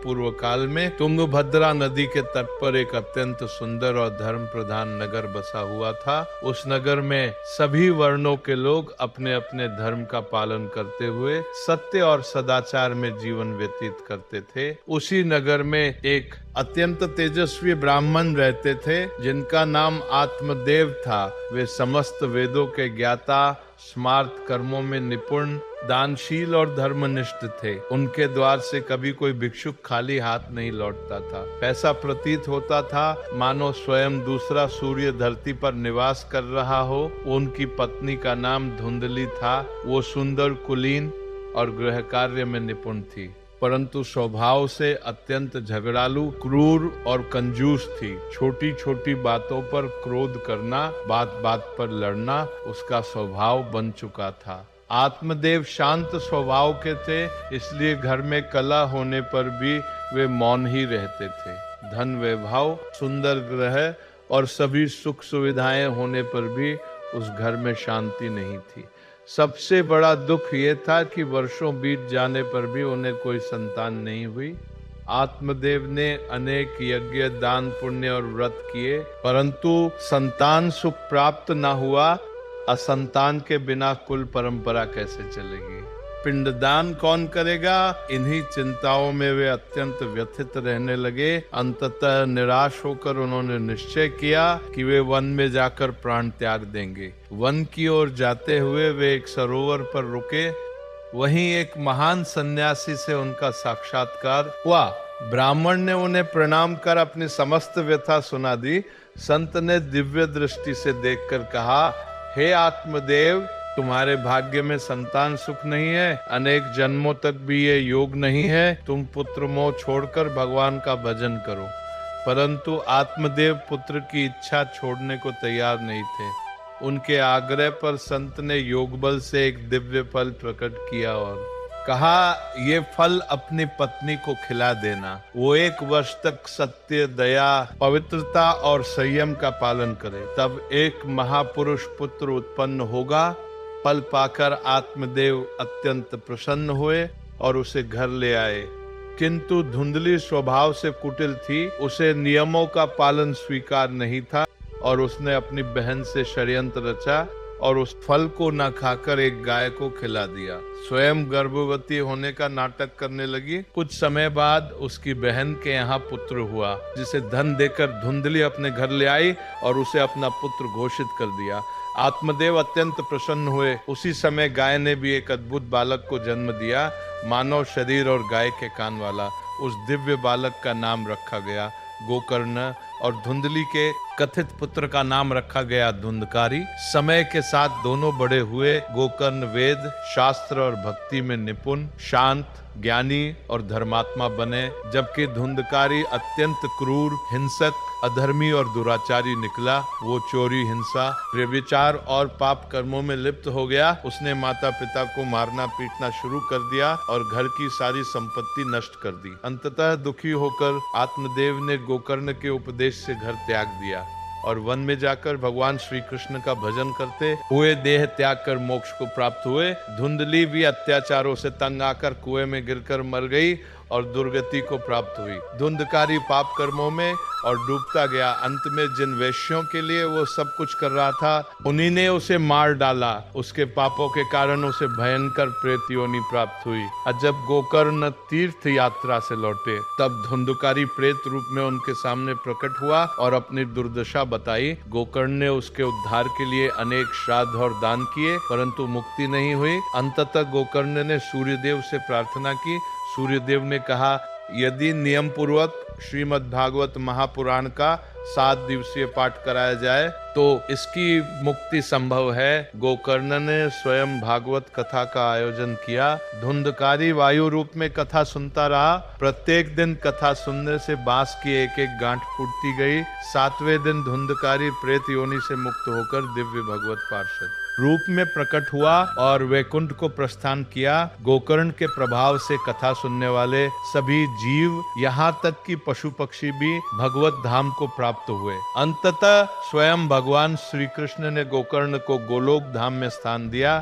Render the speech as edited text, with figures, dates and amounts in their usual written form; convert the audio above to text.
पूर्व काल में तुंगभद्रा नदी के तट पर एक अत्यंत सुंदर और धर्म प्रधान नगर बसा हुआ था। उस नगर में सभी वर्णों के लोग अपने अपने धर्म का पालन करते हुए सत्य और सदाचार में जीवन व्यतीत करते थे। उसी नगर में एक अत्यंत तेजस्वी ब्राह्मण रहते थे जिनका नाम आत्मदेव था। वे समस्त वेदों के ज्ञाता, स्मार्त कर्मों में निपुण, दानशील और धर्मनिष्ठ थे। उनके द्वार से कभी कोई भिक्षुक खाली हाथ नहीं लौटता था। ऐसा प्रतीत होता था मानो स्वयं दूसरा सूर्य धरती पर निवास कर रहा हो। उनकी पत्नी का नाम धुंधली था। वो सुंदर, कुलीन और गृह कार्य में निपुण थी, परंतु स्वभाव से अत्यंत झगड़ालू, क्रूर और कंजूस थी। छोटी छोटी बातों पर क्रोध करना, बात बात पर लड़ना उसका स्वभाव बन चुका था। आत्मदेव शांत स्वभाव के थे, इसलिए घर में कलह होने पर भी वे मौन ही रहते थे। धन वैभव, सुंदर ग्रह और सभी सुख सुविधाएं होने पर भी उस घर में शांति नहीं थी। सबसे बड़ा दुख ये था कि वर्षों बीत जाने पर भी उन्हें कोई संतान नहीं हुई। आत्मदेव ने अनेक यज्ञ, दान, पुण्य और व्रत किए, परंतु संतान सुख प्राप्त न हुआ। असंतान के बिना कुल परंपरा कैसे चलेगी? पिंडदान कौन करेगा? इन्हीं चिंताओं में वे अत्यंत व्यथित रहने लगे। अंततः निराश होकर उन्होंने निश्चय किया कि वे वन में जाकर प्राण त्याग देंगे। वन की ओर जाते हुए वे एक सरोवर पर रुके। वहीं एक महान सन्यासी से उनका साक्षात्कार हुआ। ब्राह्मण ने उन्हें प्रणाम कर अपनी समस्त व्यथा सुना दी। संत ने दिव्य दृष्टि से देखकर कहा, हे आत्मदेव, तुम्हारे भाग्य में संतान सुख नहीं है, अनेक जन्मों तक भी ये योग नहीं है। तुम पुत्र मोह छोड़कर भगवान का भजन करो। परंतु आत्मदेव पुत्र की इच्छा छोड़ने को तैयार नहीं थे। उनके आग्रह पर संत ने योग बल से एक दिव्य फल प्रकट किया और कहा, ये फल अपनी पत्नी को खिला देना। वो 1 वर्ष तक सत्य, दया, पवित्रता और संयम का पालन करे, तब एक महापुरुष पुत्र उत्पन्न होगा। फल पाकर आत्मदेव अत्यंत प्रसन्न हुए और उसे घर ले आए। किंतु धुंधली स्वभाव से कुटिल थी। उसे नियमों का पालन स्वीकार नहीं था और उसने अपनी बहन से षड्यंत्र रचा और उस फल को न खाकर एक गाय को खिला दिया। स्वयं गर्भवती होने का नाटक करने लगी। कुछ समय बाद उसकी बहन के यहाँ पुत्र हुआ, जिसे धन देकर धुंधली अपने घर ले आई और उसे अपना पुत्र घोषित कर दिया। आत्मदेव अत्यंत प्रसन्न हुए। उसी समय गाय ने भी एक अद्भुत बालक को जन्म दिया, मानव शरीर और गाय के कान वाला। उस दिव्य बालक का नाम रखा गया गोकर्ण और धुंधली के कथित पुत्र का नाम रखा गया धुंधकारी। समय के साथ दोनों बड़े हुए। गोकर्ण वेद, शास्त्र और भक्ति में निपुण, शांत, ज्ञानी और धर्मात्मा बने, जबकि धुंधकारी अत्यंत क्रूर, हिंसक, अधर्मी और दुराचारी निकला। वो चोरी, हिंसा, व्यभिचार और पाप कर्मों में लिप्त हो गया। उसने माता पिता को मारना पीटना शुरू कर दिया और घर की सारी संपत्ति नष्ट कर दी। अंततः दुखी होकर आत्मदेव ने गोकर्ण के उपदेश से घर त्याग दिया और वन में जाकर भगवान श्री कृष्ण का भजन करते हुए देह त्याग कर मोक्ष को प्राप्त हुए। धुंधली भी अत्याचारों से तंग आकर कुएं में गिरकर मर गई और दुर्गति को प्राप्त हुई। धुंधकारी पाप कर्मों में और डूबता गया। अंत में जिन वेश्यों के लिए वो सब कुछ कर रहा था, उन्हीं ने उसे मार डाला। उसके पापों के कारण उसे भयंकर प्रेत योनि प्राप्त हुई। और जब गोकर्ण तीर्थ यात्रा से लौटे, तब धुंधकारी प्रेत रूप में उनके सामने प्रकट हुआ और अपनी दुर्दशा बताई। गोकर्ण ने उसके उद्धार के लिए अनेक श्राद्ध और दान किए, परंतु मुक्ति नहीं हुई। अंततः गोकर्ण ने सूर्यदेव से प्रार्थना की। सूर्यदेव ने कहा, यदि नियम पूर्वक श्रीमद् भागवत महापुराण का 7 दिवसीय पाठ कराया जाए तो इसकी मुक्ति संभव है। गोकर्ण ने स्वयं भागवत कथा का आयोजन किया। धुंधकारी वायु रूप में कथा सुनता रहा। प्रत्येक दिन कथा सुनने से बांस की एक एक गांठ फूटती गई। 7वें दिन धुंधकारी प्रेत योनि से मुक्त होकर दिव्य भगवत पार्षद रूप में प्रकट हुआ और वैकुंठ को प्रस्थान किया। गोकर्ण के प्रभाव से कथा सुनने वाले सभी जीव, यहाँ तक कि पशु पक्षी भी भगवत धाम को प्राप्त हुए। अंततः स्वयं भगवान श्री कृष्ण ने गोकर्ण को गोलोक धाम में स्थान दिया।